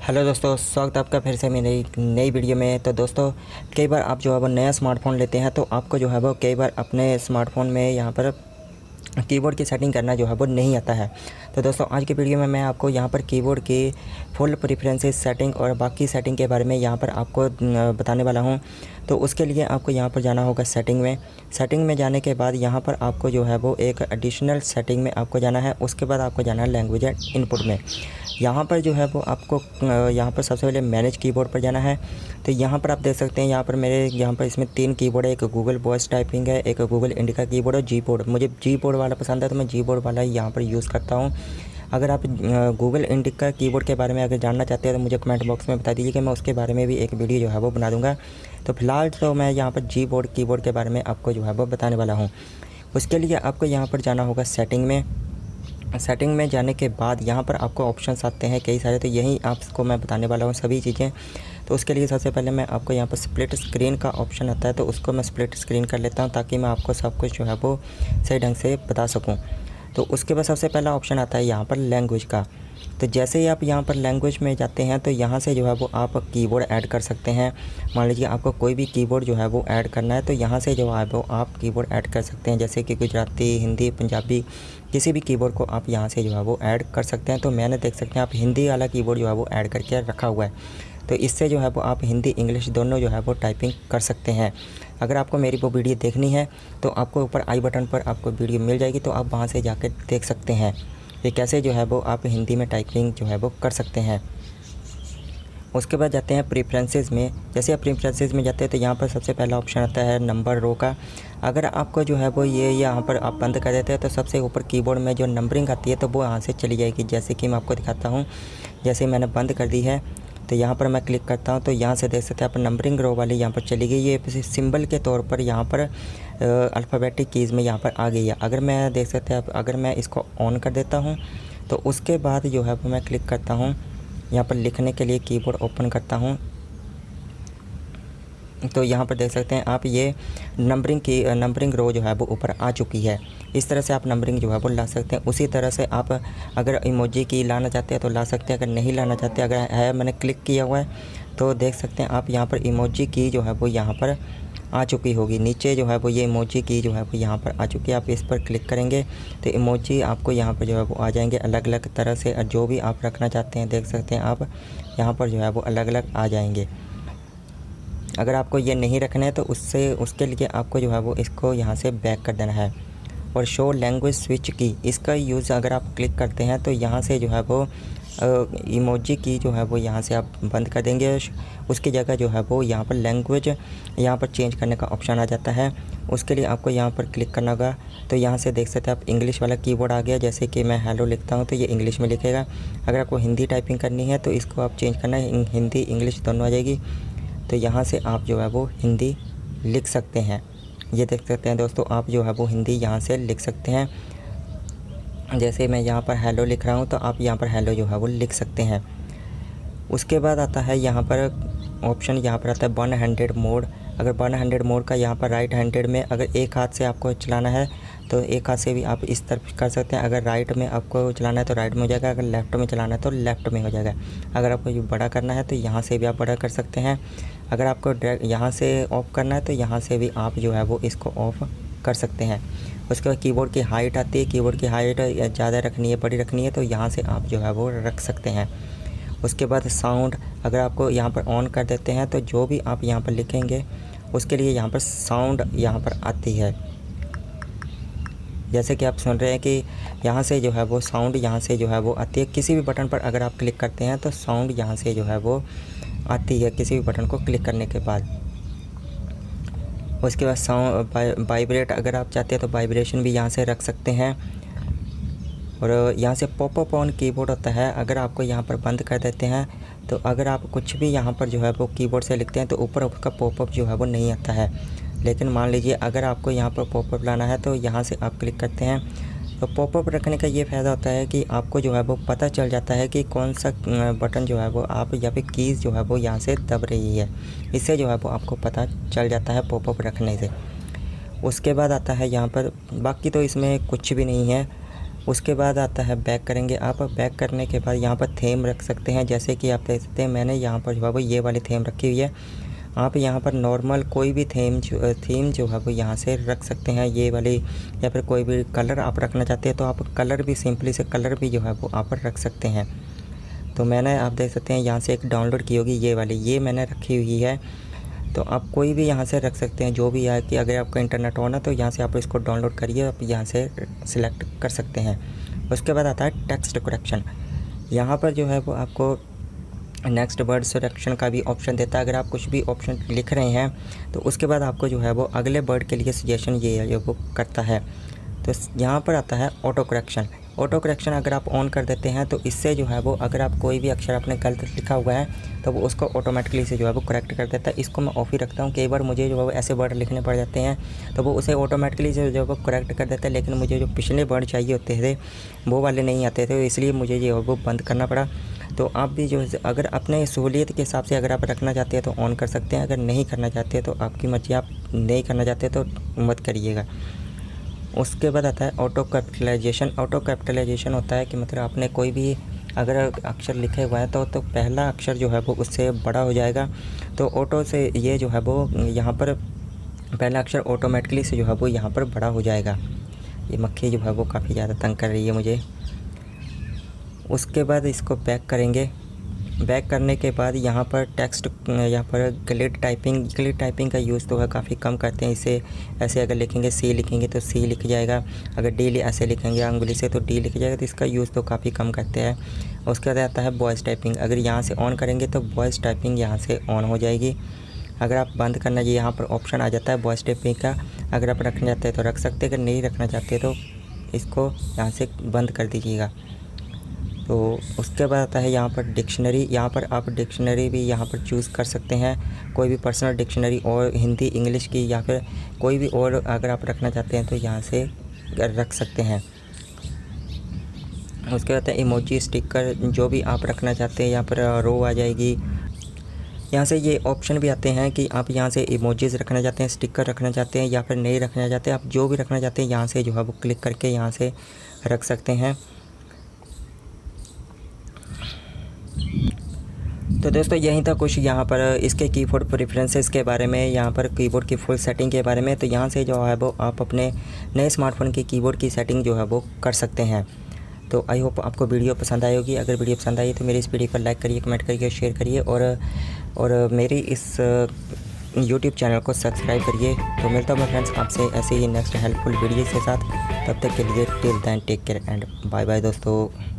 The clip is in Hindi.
हेलो दोस्तों, स्वागत है आपका फिर से मेरी एक नई वीडियो में। तो दोस्तों, कई बार आप जो है वो नया स्मार्टफ़ोन लेते हैं तो आपको जो है वो कई बार अपने स्मार्टफ़ोन में यहाँ पर कीबोर्ड की सेटिंग करना जो है वो नहीं आता है। तो दोस्तों, आज की वीडियो में मैं आपको यहाँ पर कीबोर्ड की फुल प्रेफरेंसेस सेटिंग और बाकी सेटिंग के बारे में यहाँ पर आपको बताने वाला हूँ। तो उसके लिए आपको यहाँ पर जाना होगा सेटिंग में जाने के बाद यहाँ पर आपको जो है वो एक एडिशनल सेटिंग में आपको जाना है। उसके बाद आपको जाना है लैंग्वेज एंड इनपुट में। यहाँ पर जो है वो आपको यहाँ पर सबसे पहले मैनेज कीबोर्ड पर जाना है। तो यहाँ पर आप देख सकते हैं, यहाँ पर मेरे यहाँ पर इसमें 3 कीबोर्ड है। एक गूगल वॉइस टाइपिंग है, एक गूगल इंडिका कीबोर्ड और जी बोर्ड। मुझे जी बोर्ड वाला पसंद है तो मैं जी बोर्ड वाला ही यहाँ पर यूज़ करता हूँ। अगर आप गूगल इंडिका कीबोर्ड के बारे में अगर जानना चाहते हैं तो मुझे कमेंट बॉक्स में बता दीजिए कि मैं उसके बारे में भी एक वीडियो जो है वो बना दूँगा। तो फिलहाल तो मैं यहाँ पर जी बोर्ड कीबोर्ड के बारे में आपको जो है वो बताने वाला हूँ। उसके लिए आपको यहाँ पर जाना होगा सेटिंग में जाने के बाद यहाँ पर आपको ऑप्शंस आते हैं कई सारे, तो यही आपको मैं बताने वाला हूँ सभी चीज़ें। तो उसके लिए सबसे पहले मैं आपको यहाँ पर स्प्लिट स्क्रीन का ऑप्शन आता है, तो उसको मैं स्प्लिट स्क्रीन कर लेता हूँ ताकि मैं आपको सब कुछ जो है वो सही ढंग से बता सकूँ। तो उसके बाद सबसे पहला ऑप्शन आता है यहाँ पर लैंग्वेज का। तो जैसे ही आप यहाँ पर लैंग्वेज में जाते हैं तो यहाँ से जो है वो आप कीबोर्ड ऐड कर सकते हैं। मान लीजिए आपको कोई भी कीबोर्ड जो है वो ऐड करना है तो यहाँ से जो है वो आप कीबोर्ड ऐड कर सकते हैं, जैसे कि गुजराती, हिंदी, पंजाबी, किसी भी कीबोर्ड को आप यहाँ से जो है वो ऐड कर सकते हैं। तो मैंने देख सकते हैं आप हिंदी वाला कीबोर्ड जो है वो ऐड करके रखा हुआ है। तो इससे जो है वो आप हिंदी इंग्लिश दोनों जो है वो टाइपिंग कर सकते हैं। अगर आपको मेरी वो वीडियो देखनी है तो आपको ऊपर आई बटन पर आपको वीडियो मिल जाएगी, तो आप वहाँ से जाकर देख सकते हैं कि कैसे जो है वो आप हिंदी में टाइपिंग जो है वो कर सकते हैं। उसके बाद जाते हैं प्रेफरेंसेस में। जैसे आप प्रेफरेंसेस में जाते हैं तो यहाँ पर सबसे पहला ऑप्शन आता है नंबर रो का। अगर आपको जो है वो ये यहाँ पर आप बंद कर देते हैं तो सबसे ऊपर कीबोर्ड में जो नंबरिंग आती है तो वो यहाँ से चली जाएगी। जैसे कि मैं आपको दिखाता हूँ, जैसे मैंने बंद कर दी है तो यहाँ पर मैं क्लिक करता हूँ तो यहाँ से देख सकते हैं आप नंबरिंग रो वाली यहाँ पर चली गई। ये सिंबल के तौर पर यहाँ पर अल्फ़ाबेटिक कीज़ में यहाँ पर आ गई है। अगर मैं देख सकते हैं अगर मैं इसको ऑन कर देता हूँ तो उसके बाद जो है वो मैं क्लिक करता हूँ यहाँ पर लिखने के लिए, कीबोर्ड ओपन करता हूँ तो यहाँ पर देख सकते हैं आप ये नंबरिंग रो जो है वो ऊपर आ चुकी है। इस तरह से आप नंबरिंग जो है वो ला सकते हैं। उसी तरह से आप अगर इमोजी की लाना चाहते हैं तो ला सकते हैं, अगर नहीं लाना चाहते, अगर है मैंने क्लिक किया हुआ है तो देख सकते हैं आप यहाँ पर इमोजी की जो है वो यहाँ पर आ चुकी होगी। नीचे जो है वो ये इमोजी की जो है वो यहाँ पर आ चुकी है। आप इस पर क्लिक करेंगे तो इमोजी आपको यहाँ पर जो है वो आ जाएंगे अलग अलग तरह से, और जो भी आप रखना चाहते हैं देख सकते हैं आप यहाँ पर जो है वो अलग अलग आ जाएंगे। अगर आपको ये नहीं रखना है तो उसके लिए आपको जो है वो इसको यहाँ से बैक कर देना है। और शो लैंग्वेज स्विच की, इसका यूज़ अगर आप क्लिक करते हैं तो यहाँ से जो है वो इमोजी की जो है वो यहाँ से आप बंद कर देंगे। उसकी जगह जो है वो यहाँ पर लैंग्वेज यहाँ पर चेंज करने का ऑप्शन आ जाता है। उसके लिए आपको यहाँ पर क्लिक करना होगा। तो यहाँ से देख सकते हैं आप इंग्लिश वाला कीबोर्ड आ गया। जैसे कि मैं हेलो लिखता हूँ तो ये इंग्लिश में लिखेगा। अगर आपको हिंदी टाइपिंग करनी है तो इसको आप चेंज करना है, हिंदी इंग्लिश दोनों आ जाएगी। तो यहाँ से आप जो है वो हिंदी लिख सकते हैं। ये देख सकते हैं दोस्तों, आप जो है वो हिंदी यहाँ से लिख सकते हैं। जैसे मैं यहाँ पर हेलो लिख रहा हूँ तो आप यहाँ पर हेलो जो है वो लिख सकते हैं। उसके बाद आता है यहाँ पर ऑप्शन, यहाँ पर आता है वन हैंडेड मोड। अगर वन हैंडेड मोड का यहाँ पर राइट हैंडेड में अगर एक हाथ से आपको चलाना है तो एक हाथ से भी आप इस तरफ कर सकते हैं। अगर राइट में आपको चलाना है तो राइट में हो जाएगा, अगर लेफ़्ट में चलाना है तो लेफ़्ट में हो जाएगा। अगर आपको ये बड़ा करना है तो यहाँ से भी आप बड़ा कर सकते हैं। अगर आपको यहाँ से ऑफ़ करना है तो यहाँ से भी आप जो है वो इसको ऑफ़ कर सकते हैं। उसके बाद कीबोर्ड की हाइट आती है। कीबोर्ड की हाइट ज़्यादा रखनी है, बड़ी रखनी है तो यहाँ से आप जो है वो रख सकते हैं। उसके बाद साउंड, अगर आपको यहाँ पर ऑन कर देते हैं तो जो भी आप यहाँ पर लिखेंगे उसके लिए यहाँ पर साउंड यहाँ पर आती है। जैसे कि आप सुन रहे हैं कि यहाँ से जो है वो साउंड यहाँ से जो है वो आती है। किसी भी बटन पर अगर आप क्लिक करते हैं तो साउंड यहाँ से जो है वो आती है किसी भी बटन को क्लिक करने के बाद। उसके बाद साउंड वाइब्रेट, अगर आप चाहते हैं तो वाइब्रेशन भी यहाँ से रख सकते हैं। और यहाँ से पॉपअप ऑन कीबोर्ड होता है। अगर आपको यहाँ पर बंद कर देते हैं तो अगर आप कुछ भी यहाँ पर जो है वो कीबोर्ड से लिखते हैं तो ऊपर उसका पॉपअप जो है वो नहीं आता है। लेकिन मान लीजिए अगर आपको यहाँ पर पॉपअप लाना है तो यहाँ से आप क्लिक करते हैं तो पॉपअप रखने का ये फ़ायदा होता है कि आपको जो है वो पता चल जाता है कि कौन सा बटन जो है वो आप या फिर कीज़ जो है वो यहाँ से दब रही है। इससे जो है वो आपको पता चल जाता है पॉपअप रखने से। उसके बाद आता है यहाँ पर, बाकी तो इसमें कुछ भी नहीं है। उसके बाद आता है बैक करेंगे आप। बैक करने के बाद यहाँ पर थीम रख सकते हैं, जैसे कि आप देख सकते हैं मैंने यहाँ पर जो है वो ये वाली थीम रखी हुई है। आप यहाँ पर नॉर्मल कोई भी थीम जो है वो यहाँ से रख सकते हैं, ये वाली, या फिर कोई भी कलर आप रखना चाहते हैं तो आप कलर भी सिंपली से कलर भी जो है वो आप रख सकते हैं। तो मैंने आप देख सकते हैं यहाँ से एक डाउनलोड की होगी ये वाली, ये मैंने रखी हुई है। तो आप कोई भी यहाँ से रख सकते हैं, जो भी है कि अगर आपका इंटरनेट ऑन है तो यहाँ से आप इसको डाउनलोड करिए, आप यहाँ से सिलेक्ट कर सकते हैं। उसके बाद आता है टेक्स्ट करेक्शन। यहाँ पर जो है वो आपको नेक्स्ट वर्ड सिलेक्शन का भी ऑप्शन देता है। अगर आप कुछ भी ऑप्शन लिख रहे हैं तो उसके बाद आपको जो है वो अगले वर्ड के लिए सजेशन ये वो करता है। तो यहाँ पर आता है ऑटो करेक्शन। ऑटो करेक्शन अगर आप ऑन कर देते हैं तो इससे जो है वो अगर आप कोई भी अक्षर आपने गलत लिखा हुआ है तो वो उसको ऑटोमेटिकली से जो है वो करेक्ट कर देता है। इसको मैं ऑफ ही रखता हूँ। कई बार मुझे जो है वो ऐसे वर्ड लिखने पड़ जाते हैं तो वो उसे ऑटोमेटिकली से जो है वो करेक्ट कर देता है, लेकिन मुझे जो पिछले वर्ड चाहिए होते थे वो वाले नहीं आते थे, इसलिए मुझे जो है वो बंद करना पड़ा। तो आप भी जो है अगर अपने सहूलियत के हिसाब से अगर आप रखना चाहते हैं तो ऑन कर सकते हैं, अगर नहीं करना चाहते तो आपकी मर्ज़ी, आप नहीं करना चाहते तो मत करिएगा। उसके बाद आता है ऑटो कैपिटलाइजेशन। ऑटो कैपिटलाइजेशन होता है कि मतलब आपने कोई भी अगर अक्षर लिखे हुआ है तो पहला अक्षर जो है वो उससे बड़ा हो जाएगा। तो ऑटो से ये जो है वो यहाँ पर पहला अक्षर ऑटोमेटिकली से जो है वो यहाँ पर बड़ा हो जाएगा। ये मक्खी जो है वो काफ़ी ज़्यादा तंग कर रही है मुझे। उसके बाद इसको बैक करेंगे। बैक करने के बाद यहाँ पर टेक्स्ट, यहाँ पर ग्लिड टाइपिंग का यूज़ तो है काफ़ी कम करते हैं इसे। ऐसे अगर लिखेंगे सी लिखेंगे तो सी लिख जाएगा, अगर डी ऐसे लिखेंगे अंगुली से तो डी लिख जाएगा, तो इसका यूज़ तो काफ़ी कम करते हैं। उसके बाद आता है वॉइस टाइपिंग। अगर यहाँ से ऑन करेंगे तो वॉइस टाइपिंग यहाँ से ऑन हो जाएगी। अगर आप बंद करना चाहिए यहाँ पर ऑप्शन आ जाता है वॉइस टाइपिंग का, अगर आप रखना चाहते हैं तो रख सकते हैं, अगर नहीं रखना चाहते तो इसको यहाँ से बंद कर दीजिएगा। तो उसके बाद आता है यहाँ पर डिक्शनरी। यहाँ पर आप डिक्शनरी भी यहाँ पर चूज़ कर सकते हैं, कोई भी पर्सनल डिक्शनरी और हिंदी इंग्लिश की, या फिर कोई भी और अगर आप रखना चाहते हैं तो यहाँ से रख सकते हैं। उसके बाद है इमोजी स्टिकर, जो भी आप रखना चाहते हैं यहाँ पर रो आ जाएगी। यहाँ से ये ऑप्शन भी आते हैं कि आप यहाँ से इमोजीज़ रखना चाहते हैं, स्टिकर रखना चाहते हैं या फिर नहीं रखना चाहते, आप जो भी रखना चाहते हैं यहाँ से जो है वो क्लिक करके यहाँ से रख सकते हैं। तो दोस्तों यहीं था कुछ यहाँ पर इसके कीबोर्ड प्रेफरेंसेस के बारे में, यहाँ पर कीबोर्ड की फुल सेटिंग के बारे में। तो यहाँ से जो है वो आप अपने नए स्मार्टफोन की कीबोर्ड की सेटिंग जो है वो कर सकते हैं। तो आई होप आपको वीडियो पसंद आई होगी। अगर वीडियो पसंद आई तो मेरी इस वीडियो पर लाइक करिए, कमेंट करिए, शेयर करिए और मेरी इस यूट्यूब चैनल को सब्सक्राइब करिए। तो मिलता हूँ मैं फ्रेंड्स आपसे ऐसे ही नेक्स्ट हेल्पफुल वीडियो के साथ। तब तक के लिए till then take care and bye bye दोस्तों।